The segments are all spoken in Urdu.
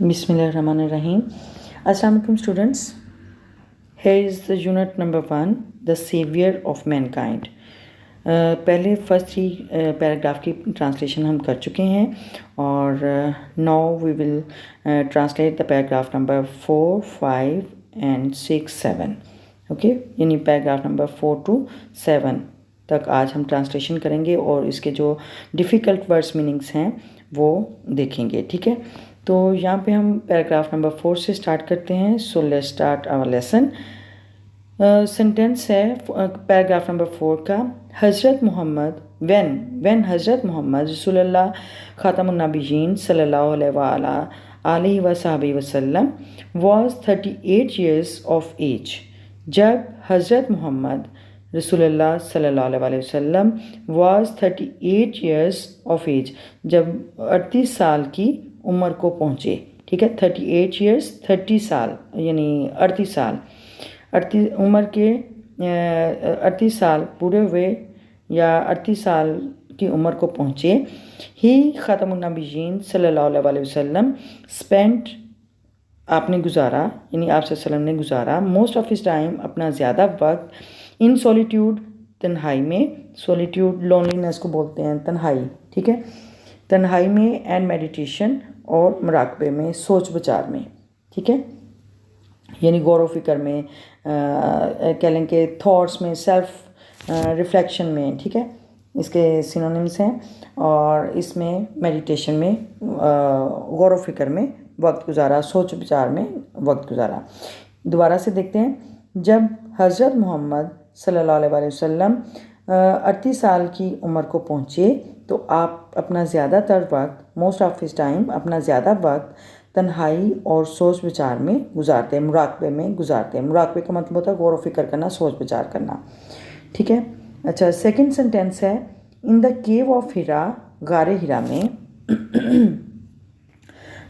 Bismillahirrahmanirrahim. Assalamu alaikum students. Here is the unit number 1, the savior of mankind. پہلے فرسٹ 3 پیراگراف کی ٹرانسلیشن ہم کر چکے ہیں اور now we will translate the paragraph number 4, 5 and 6, 7. Okay, یعنی پیراگراف نمبر 4 to 7 تک آج ہم ٹرانسلیشن کریں گے اور اس کے جو ڈیفیکلٹ ورڈس میننگس ہیں وہ دیکھیں گے. ٹھیک ہے، تو یہاں پہ ہم پیراگراف نمبر 4 سے اسٹارٹ کرتے ہیں. So let's start our lesson. Sentence ہے پیراگراف نمبر 4 کا. حضرت محمد when حضرت محمد رسول اللہ خاتم النبیین صلی اللہ علیہ وآلہ وسلم was 38 years of age. جب حضرت محمد رسول اللہ صلی اللہ علیہ وسلم was 38 years of age، جب 38 سال کی عمر کو پہنچے. ٹھیک ہے، 38 years 30 سال یعنی 38 سال، 38 عمر کے 38 سال پورے ہوئے یا 38 سال کی عمر کو پہنچے. ہی خاتم النبیین صلی اللہ علیہ وسلم اسپینڈ، آپ نے گزارا یعنی آپ صلی اللہ علیہ وسلم نے گزارا موسٹ آف ہز ٹائم، اپنا زیادہ وقت ان سولیٹیوڈ، تنہائی میں. سولیٹیوڈ لونلینس کو بولتے ہیں تنہائی. ٹھیک ہے، تنہائی میں، اینڈ میڈیٹیشن اور مراقبے میں، سوچ بچار میں. ٹھیک ہے، یعنی غور و فکر میں، کہہ لیں کہ تھاٹس میں، سیلف ریفلیکشن میں. ٹھیک ہے، اس کے سینونیمس ہیں. اور اس میں میڈیٹیشن میں، غور و فکر میں وقت گزارا، سوچ بچار میں وقت گزارا. دوبارہ سے دیکھتے ہیں. جب حضرت محمد صلی اللہ علیہ وسلم 38 سال کی عمر کو پہنچے تو آپ اپنا زیادہ تر وقت، موسٹ آف ہز ٹائم، اپنا زیادہ وقت تنہائی اور سوچ بچار میں گزارتے ہیں، مراقبے میں گزارتے ہیں. مراقبے کا مطلب ہوتا ہے غور و فکر کرنا، سوچ بچار کرنا. ٹھیک ہے، اچھا. سیکنڈ سینٹینس ہے ان دا کیو آف ہیرا، غار ہیرا میں.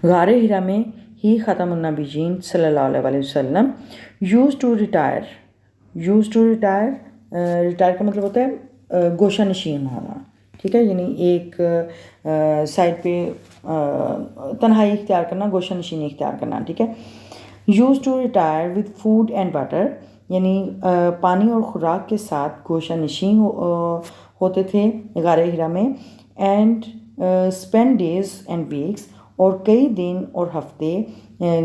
غار ہیرا میں ہی ختم النبیین صلی اللہ علیہ وسلم یوز ٹو ریٹائر. ریٹائر کا مطلب ہوتا ہے گوشہ نشین ہونا. ٹھیک ہے، یعنی ایک سائڈ پہ تنہائی اختیار کرنا، گوشہ نشینی اختیار کرنا. ٹھیک ہے. Use to retire with food and water, یعنی پانی اور خوراک کے ساتھ گوشہ نشین ہوتے تھے غار ہیرا میں. And spend days and weeks, اور کئی دن اور ہفتے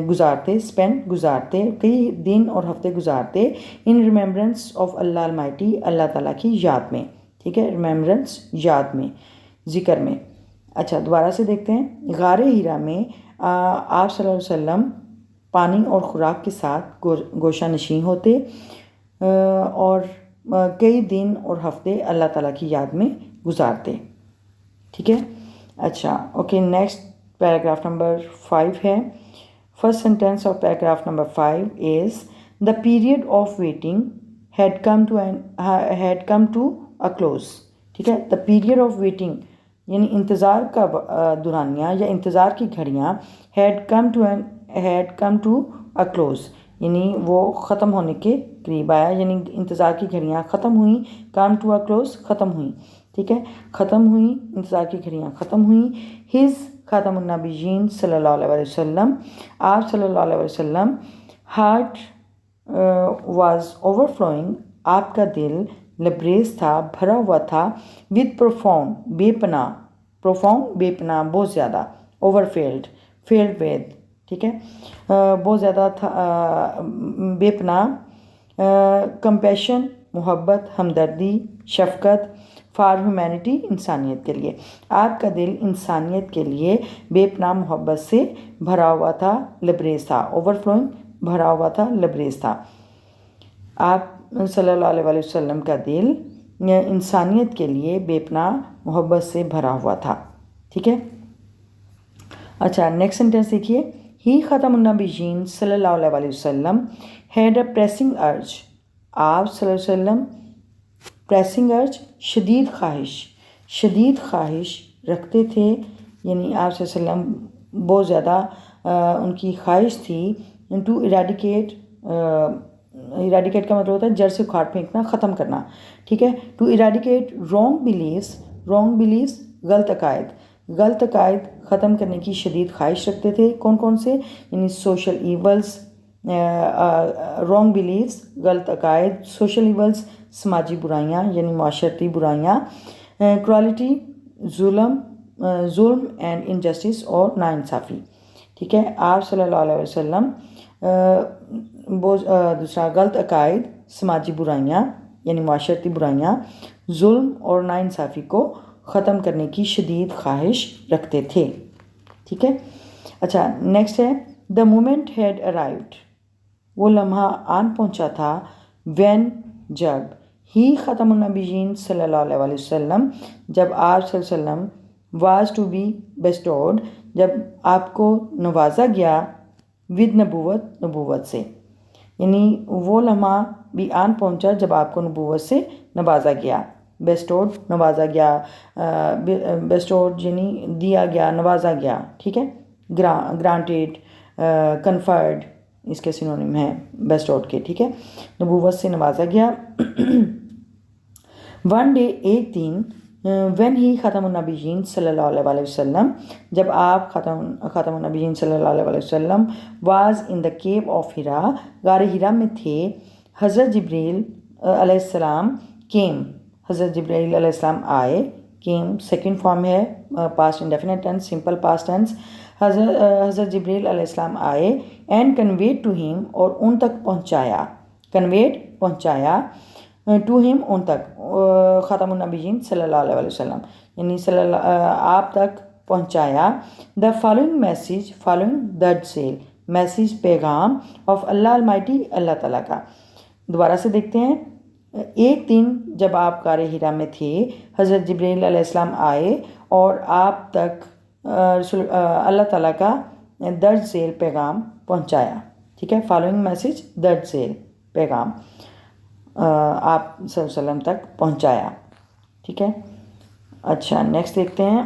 گزارتے، اسپینڈ گزارتے، کئی دن اور ہفتے گزارتے ان ریمیمبرنس آف اللہ المائٹی، اللہ تعالیٰ کی یاد میں. ٹھیک ہے، ریمیمبرنس یاد میں، ذکر میں. اچھا، دوبارہ سے دیکھتے ہیں. غار ہیرا میں آپ صلی اللہ علیہ وسلم پانی اور خوراک کے ساتھ گوشہ نشین ہوتے اور کئی دن اور ہفتے اللہ تعالیٰ کی یاد میں گزارتے. ٹھیک ہے، اچھا. اوکے، نیکسٹ پیراگراف نمبر 5 ہے. First sentence of paragraph number 5 is the period of waiting had come to a close. ٹھیک ہے، دا پیریڈ آف ویٹنگ یعنی انتظار کا دورانیہ یا انتظار کی گھڑیاں، had come to a close یعنی وہ ختم ہونے کے قریب آیا، یعنی انتظار کی گھڑیاں ختم ہوئیں. کم ٹو اے کلوز، ختم ہوئیں. ٹھیک ہے، ختم ہوئیں، انتظار کی گھڑیاں ختم ہوئیں. ہز خاتم النبیین صلی اللہ علیہ وسلم، آپ صلی اللہ علیہ وسلم ہارٹ واز اوور فلوئنگ، آپ کا دل لبریز تھا، بھرا ہوا تھا. ود پروفاؤنڈ، بے پناہ، پروفاؤنڈ بے پناہ، بہت زیادہ. Over field with. ٹھیک ہے، بہت زیادہ تھا، بے پناہ. کمپیشن، محبت، ہمدردی، شفقت. فار ہیومینٹی، انسانیت کے لیے. آپ کا دل انسانیت کے لیے بے پناہ محبت سے بھرا ہوا تھا، لبریز تھا. اوور فلوئنگ، بھرا ہوا تھا، لبریز تھا. آپ صلی اللہ علیہ وسلم کا دل انسانیت کے لیے بے پناہ محبت سے بھرا ہوا تھا. ٹھیک ہے، اچھا. نیکسٹ سینٹینس دیکھیے. ہی ختم النبیین صلی اللہ علیہ وسلم ہیڈ اے پریسنگ ارج، آپ صلی اللہ علیہ وسلم پریسنگ ارج شدید خواہش رکھتے تھے، یعنی آپ صلی اللہ علیہ وسلم بہت زیادہ ان کی خواہش تھی. ٹو ایراڈیکیٹ کا مطلب ہوتا ہے جڑ سے اکھاڑ پھینکنا، ختم کرنا. ٹھیک ہے، ٹو ایراڈیکیٹ رانگ بلیفس، غلط عقائد. غلط عقائد ختم کرنے کی شدید خواہش رکھتے تھے. کون کون سے؟ یعنی سوشل ایولز، رانگ بلیفس، غلط عقائد، سوشل ایولز سماجی برائیاں یعنی معاشرتی برائیاں، کرالٹی ظلم اینڈ انجسٹس اور ناانصافی. ٹھیک ہے. آپ صلی اللہ علیہ وسلم دوسرا غلط عقائد، سماجی برائیاں یعنی معاشرتی برائیاں، ظلم اور ناانصافی کو ختم کرنے کی شدید خواہش رکھتے تھے. ٹھیک ہے. اچھا نیکسٹ ہے دا مومنٹ ہیڈ ارائیوڈ، وہ لمحہ آن پہنچا تھا، وین جب، ہی ختم النبیین صلی اللہ علیہ وسلم جب آپ صلی اللہ علیہ وسلم واز ٹو بی بیسٹورڈ جب آپ کو نوازا گیا، ود نبوت سے، یعنی وہ لمحہ بھی آن پہنچا جب آپ کو نبوت سے نوازا گیا. بیسٹورڈ نوازا گیا، بیسٹورڈ یعنی دیا گیا، نوازا گیا. ٹھیک ہے. گرانٹیڈ، کنفرڈ اس کے سینونیم ہیں بیسٹورڈ کے. ٹھیک ہے. نبوت سے نوازا گیا. ون ڈے، ایک دن، وین ہی ختم النبیین صلی اللہ علیہ وسلم جب آپ ختم النبیین صلی اللہ علیہ وسلم was in the Q of ہیرا، غار ہیرا میں تھے، حضرت جبریل علیہ السلام کیم، حضرت جبریل علیہ السلام آئے. کیم سیکنڈ فارم ہے، past indefinite tense, simple past tense. حضرت جبریل علیہ السلام آئے، اینڈ کنویڈ ٹو ہیم اور ان تک پہنچایا، کنویڈ پہنچایا، ٹو ہیم ان تک، ختم النبیین صلی اللہ علیہ وسلم یعنی آپ تک پہنچایا. دا فالوئنگ میسیج، فالوئنگ درج میسیج پیغام، آف اللہ المائٹی اللہ تعالیٰ کا. دوبارہ سے دیکھتے ہیں. ایک دن جب آپ غار ہیرا میں تھے، حضرت جبریل علیہ السلام آئے اور آپ تک اللہ تعالیٰ کا درج ذیل پیغام پہنچایا. ٹھیک ہے. فالوئنگ میسیج، درج ذیل پیغام آپ صلی اللہ علیہ وسلم تک پہنچایا. ٹھیک ہے. اچھا نیکسٹ دیکھتے ہیں.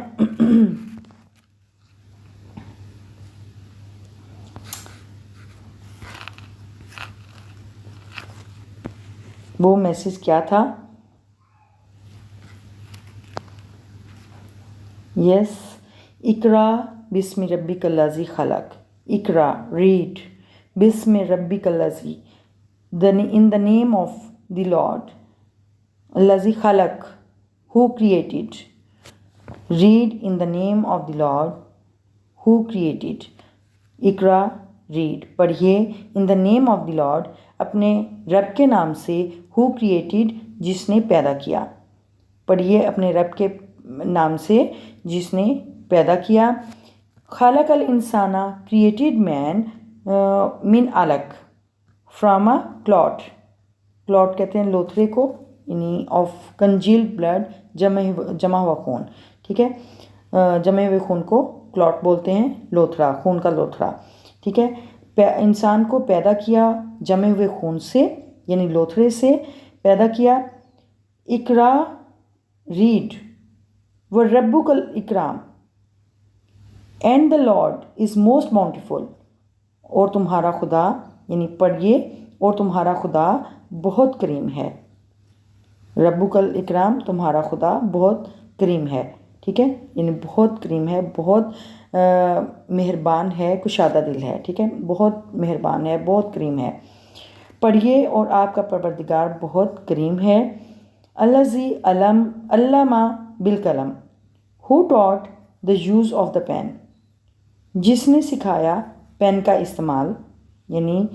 وہ میسیج کیا تھا؟ یس، اقرا بسم ربک الذی خلق. اقرا، ریڈ، بسم ربک الذی، in the name of the Lord, الذی خلق, who created. Read in the name of the Lord who created. اقرا، ریڈ، پڑھیے، in the name of the Lord، اپنے رب کے نام سے، who created، جس نے پیدا کیا. پڑھیے اپنے رب کے نام سے جس نے پیدا کیا. خالق الانسانہ، created man من علق، فرام a clot. کلوٹ کہتے ہیں لوتھرے کو، یعنی آف کنجیلڈ بلڈ، جمع ہوا خون. ٹھیک ہے. جمع ہوئے خون کو کلوٹ بولتے ہیں، لوتھرا، خون کا لوتھرا. ٹھیک ہے. انسان کو پیدا کیا جمع ہوئے خون سے یعنی لوتھرے سے پیدا کیا. اقرا، ریڈ، وَرَبُّكَ الْإِكْرَامُ and the Lord is most bountiful, اور تمہارا خدا، یعنی پڑھیے، اور تمہارا خدا بہت کریم ہے. ربک الاکرام، تمہارا خدا بہت کریم ہے. ٹھیک ہے. یعنی بہت کریم ہے، بہت مہربان ہے، کشادہ دل ہے. ٹھیک ہے. بہت مہربان ہے، بہت کریم ہے. پڑھیے اور آپ کا پروردگار بہت کریم ہے. الذی علم بالقلم، who taught the use of the pen, جس نے سکھایا پین کا استعمال، یعنی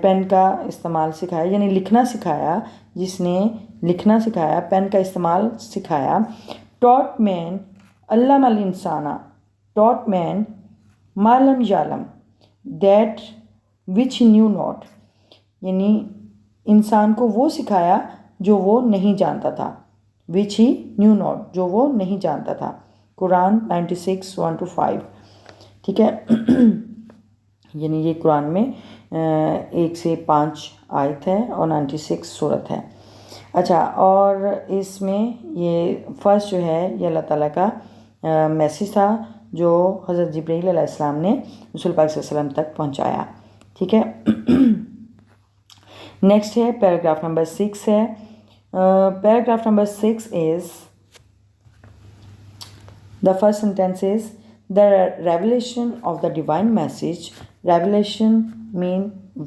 پین کا استعمال سکھایا، یعنی لکھنا سکھایا، جس نے لکھنا سکھایا، پین کا استعمال سکھایا. ٹاٹ مین علم الانسانہ، ٹاٹ مین ما لم یعلم دیٹ وچ نیو ناٹ، یعنی انسان کو وہ سکھایا جو وہ نہیں جانتا تھا. وچ ہی نیو ناٹ، جو وہ نہیں جانتا تھا. قرآن 96 1-5. ٹھیک ہے. یعنی یہ قرآن میں 1 سے 5 آیت ہے اور 96 صورت ہے. اچھا، اور اس میں یہ فرسٹ جو ہے یہ اللہ تعالیٰ کا میسیج تھا جو حضرت جبرائیل علیہ السلام نے رسول پاک صلی اللہ علیہ وسلم تک پہنچایا. ٹھیک ہے. نیکسٹ ہے پیراگراف نمبر 6 ہے. Paragraph number 6 is The first sentence is the revelation of the divine message. Revelation mean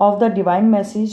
of the divine message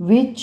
which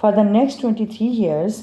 for the next 23 years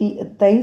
23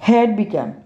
had begun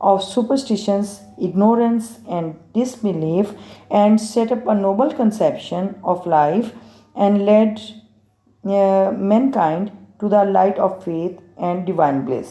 of superstitions, ignorance and disbelief, and set up a noble conception of life and led mankind to the light of faith and divine bliss,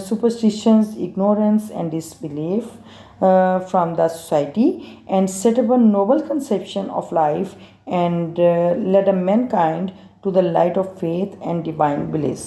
superstitions, ignorance and disbelief from the society, and set up a noble conception of life, and led a mankind to the light of faith and divine bliss,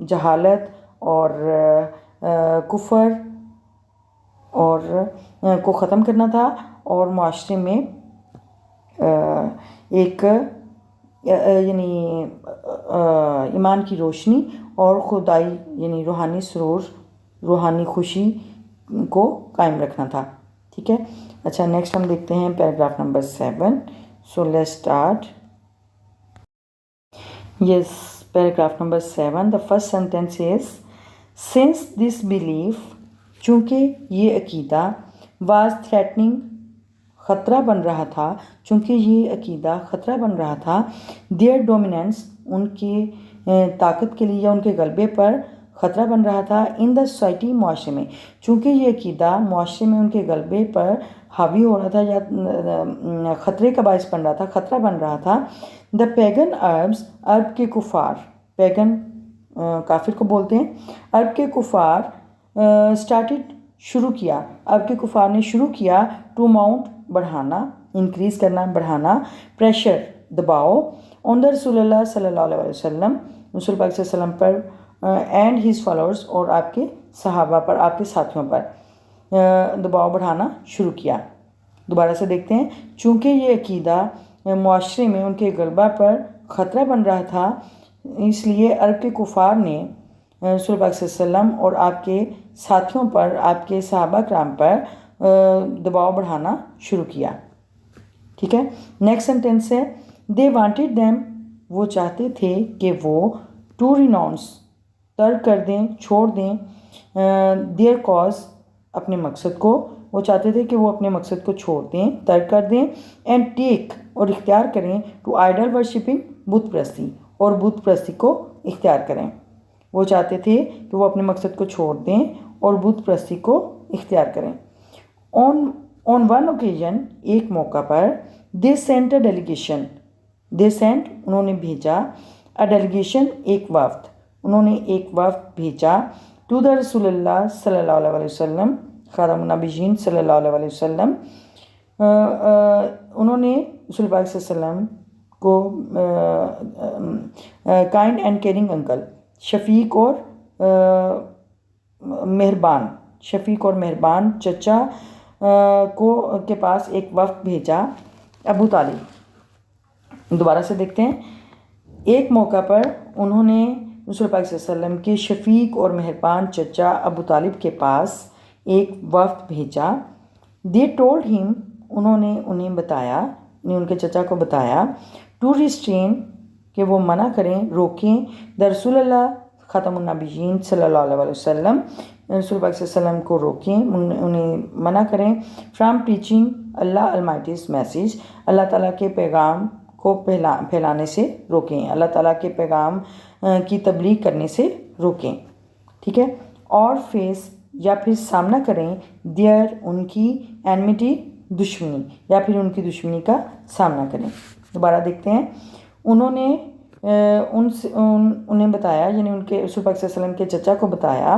جہالت اور کفر اور کو ختم کرنا تھا اور معاشرے میں ایک یعنی ایمان کی روشنی اور خدائی یعنی روحانی سرور روحانی خوشی کو قائم رکھنا تھا. ٹھیک ہے. اچھا نیکسٹ ہم دیکھتے ہیں paragraph number 7. So let's start. Yes, paragraph number 7. The first sentence is since this belief, چونکہ یہ عقیدہ واز تھریٹننگ, خطرہ بن رہا تھا, چونکہ یہ عقیدہ خطرہ بن رہا تھا, دیئر ڈومیننس, ان کی طاقت کے لیے یا ان کے غلبے پر خطرہ بن رہا تھا, ان دا سوسائٹی, معاشرے میں, چونکہ یہ عقیدہ معاشرے میں ان کے غلبے پر حاوی ہو رہا تھا یا خطرے کا باعث بن رہا تھا, خطرہ بن رہا تھا. دا پیگن عربس, عرب کے کفار, پیگن کافر کو بولتے ہیں, عرب کے کفار اسٹارٹڈ, شروع کیا, عرب کے کفار نے شروع کیا, ٹو ماؤنٹ, بڑھانا, انکریز کرنا, بڑھانا, پریشر, دباؤ, آن دا رسول اللہ صلی اللہ علیہ وسلم, رسول پاک صلی اللہ علیہ وسلم پر, اینڈ ہز فالوورس, اور آپ کے صحابہ پر, آپ کے ساتھیوں پر دباؤ بڑھانا شروع کیا. دوبارہ سے دیکھتے ہیں. چونکہ یہ عقیدہ معاشرے میں ان کے غلبہ پر خطرہ بن رہا تھا, اس لیے عرب کے کفار نے رسول پاک صلی اللہ علیہ وسلم اور آپ کے ساتھیوں پر, آپ کے صحابہ کرام پر دباؤ بڑھانا شروع کیا. ٹھیک ہے. نیکسٹ سینٹینس ہے دے وانٹیڈ دیم, وہ چاہتے تھے کہ وہ, ٹو ریناؤنس, ترک کر دیں, چھوڑ دیں, دیئر کاز, اپنے مقصد کو, وہ چاہتے تھے کہ وہ اپنے مقصد کو چھوڑ دیں, ترک کر دیں, اینڈ ٹیک, اور اختیار کریں, ٹو آئیڈل ورشپنگ, بت پرستی, اور بت پرستی کو اختیار کریں. وہ چاہتے تھے کہ وہ اپنے مقصد کو چھوڑ دیں اور بت پرستی کو اختیار کریں. آن ون اوکیزن, ایک موقع پر, they sent a delegation, they sent, انہوں نے بھیجا, اے ڈیلیگیشن, ایک وفد, انہوں نے ایک وفد بھیجا, ٹو دا رسول اللہ صلی اللہ علیہ وسلم, خاتم النبیین صلی اللہ علیہ وسلم, انہوں نے رسول پاک صلی اللہ علیہ وسلم کو کائنڈ اینڈ کیئرنگ انکل, شفیق اور مہربان, شفیق اور مہربان چچا کو کے پاس ایک وفد بھیجا, ابو طالب. دوبارہ سے دیکھتے ہیں. ایک موقع پر انہوں نے رسول پاک صلی اللہ علیہ وسلم کے شفیق اور مہربان چچا ابو طالب کے پاس ایک وفد بھیجا. دے ٹولڈ ہم, انہوں نے انہیں بتایا, ان کے چچا کو بتایا, ٹو ریسٹرین, کہ وہ منع کریں, روکیں, دا رسول اللہ خاتم النبیین صلی اللہ علیہ وسلم, رسول پاک صلی اللہ علیہ وسلم کو روکیں, انہیں منع کریں, فرام ٹیچنگ اللہ المائٹیز میسیج, اللہ تعالیٰ کے پیغام کو پھیلانے سے روکیں, اللہ تعالیٰ کے پیغام کی تبلیغ کرنے سے روکیں. ٹھیک ہے. اور فیس, یا پھر سامنا کریں, دیئر, ان کی, اینمیٹی, دشمنی, یا پھر ان کی دشمنی کا سامنا کریں. دوبارہ دیکھتے ہیں. انہوں نے انہیں بتایا, یعنی ان کے رسول پاک صلی اللہ علیہ وسلم کے چچا کو بتایا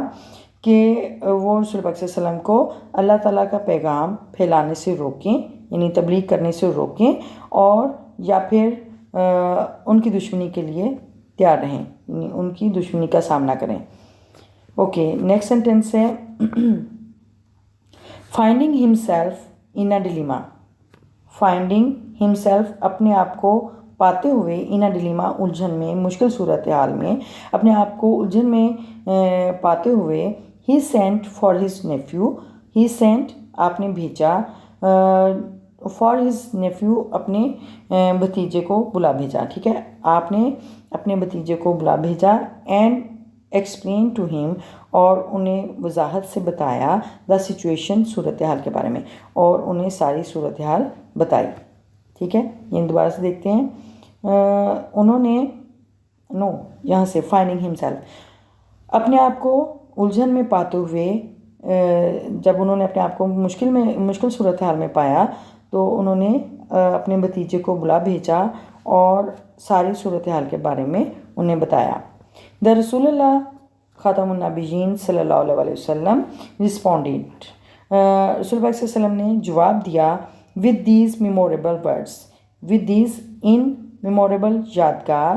کہ وہ رسول پاک صلی اللہ علیہ وسلم کو اللہ تعالیٰ کا پیغام پھیلانے سے روکیں, یعنی تبلیغ کرنے سے روکیں, اور یا پھر ان کی دشمنی کے لیے تیار رہیں, یعنی ان کی دشمنی کا سامنا کریں. اوکے. نیکسٹ سینٹینس ہے فائنڈنگ ہم self in a dilemma, finding ہم سیلف, اپنے آپ کو پاتے ہوئے, ان اے ڈیلیما, الجھن میں, مشکل صورتحال میں, اپنے آپ کو الجھن میں پاتے ہوئے, he sent for his nephew, he sent, آپ نے بھیجا, فار ہز نیفیو, اپنے بھتیجے کو بلا بھیجا. ٹھیک ہے. آپ نے اپنے بھتیجے کو بلا بھیجا, اینڈ ایکسپلین ٹو ہیم, اور انہیں وضاحت سے بتایا, دا سچویشن, صورتحال کے بارے میں, اور انہیں ساری صورتحال بتائی. ٹھیک ہے. یہ دوبارہ سے دیکھتے ہیں. انہوں نے, یہاں سے فائنڈنگ ہم سیلف, اپنے آپ کو الجھن میں پاتے ہوئے, جب انہوں نے اپنے آپ کو مشکل صورتحال میں پایا تو انہوں نے اپنے بھتیجے کو بلا بھیجا اور ساری صورتحال کے بارے میں انہیں بتایا. دا رسول اللہ خاتم النبیین صلی اللہ علیہ وسلم رسپونڈیڈ, رسول پاک صلی اللہ علیہ وسلم نے جواب دیا, with these memorable words, with these, in, memorable, یادگار,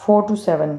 4 to 7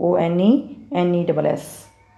ONENESS,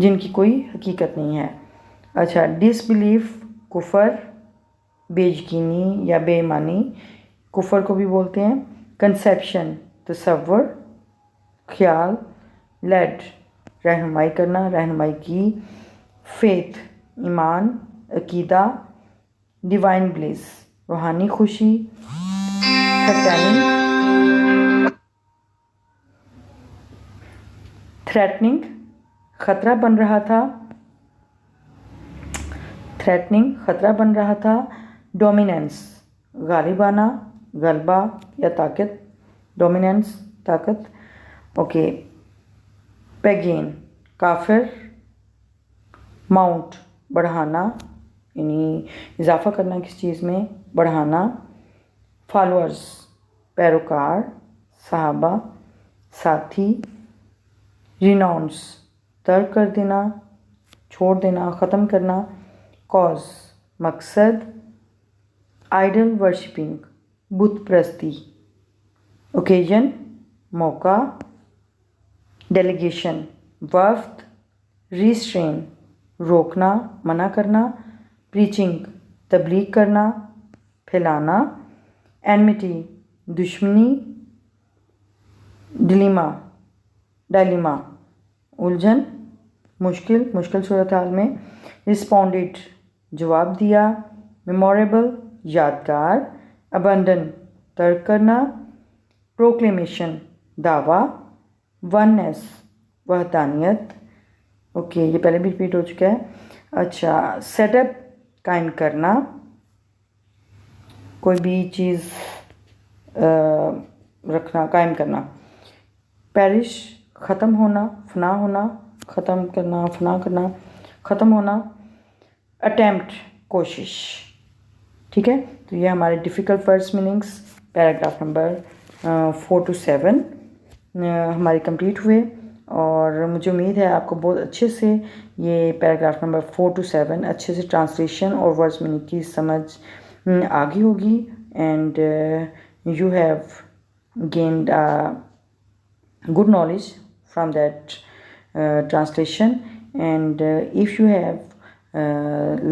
جن کی کوئی حقیقت نہیں ہے. اچھا، ڈس بلیف کفر، بے یقینی یا بے ایمانی، کفر کو بھی بولتے ہیں. کنسیپشن تصور، خیال. لیڈ رہنمائی کرنا، رہنمائی کی. فیتھ ایمان، عقیدہ. ڈیوائن بلیس روحانی خوشی. تھریٹننگ خطرہ بن رہا تھا. تھریٹننگ خطرہ بن رہا تھا. ڈومیننس غالبانہ، غلبہ یا طاقت. ڈومیننس طاقت. اوکے. پیگین کافر. ماؤنٹ بڑھانا، یعنی اضافہ کرنا کس چیز میں، بڑھانا. فالوورز پیروکار، صحابہ، ساتھی. ریناؤنس ترک کر دینا، چھوڑ دینا، ختم کرنا. کاز مقصد. آئیڈل ورشپنگ بت پرستی. اوکیزن موقع. ڈیلیگیشن وفد. ریسٹرین روکنا، منع کرنا. پریچنگ تبلیغ کرنا، پھیلانا. اینمٹی دشمنی. ڈائلیما الجھن، مشکل صورتحال میں. رسپونڈڈ جواب دیا. میموریبل یادگار. ابنڈن ترک کرنا. پروکلیمیشن دعویٰ. وننس وحدانیت. اوکے، یہ پہلے بھی ریپیٹ ہو چکا ہے. اچھا، سیٹ اپ قائم کرنا، کوئی بھی چیز رکھنا، قائم کرنا. پیرش ختم ہونا، فنا ہونا. ختم کرنا، فنا کرنا، ختم ہونا. اٹیمپٹ کوشش. ٹھیک ہے، تو یہ ہمارے difficult words meanings paragraph number 4 to 7 ہماری کمپلیٹ ہوئے، اور مجھے امید ہے آپ کو بہت اچھے سے یہ پیراگراف نمبر 4 to 7 اچھے سے ٹرانسلیشن اور ورڈس میننگ کی سمجھ آگی ہوگی. And you have gained good knowledge from that translation. And if you have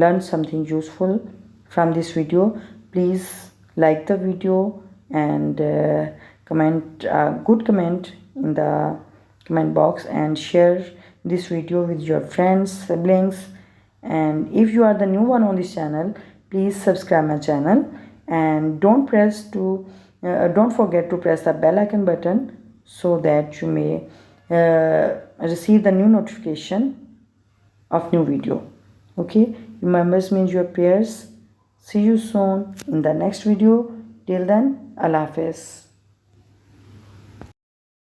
learned something useful from this video, please like the video and comment a good comment in the comment box, and share this video with your friends, siblings. And if you are the new one on this channel, please subscribe my channel, and don't forget to press the bell icon button, so that you may receive the new notification of new video. Okay, remember me your prayers. See you soon in the next video. Till then, Allah Hafiz.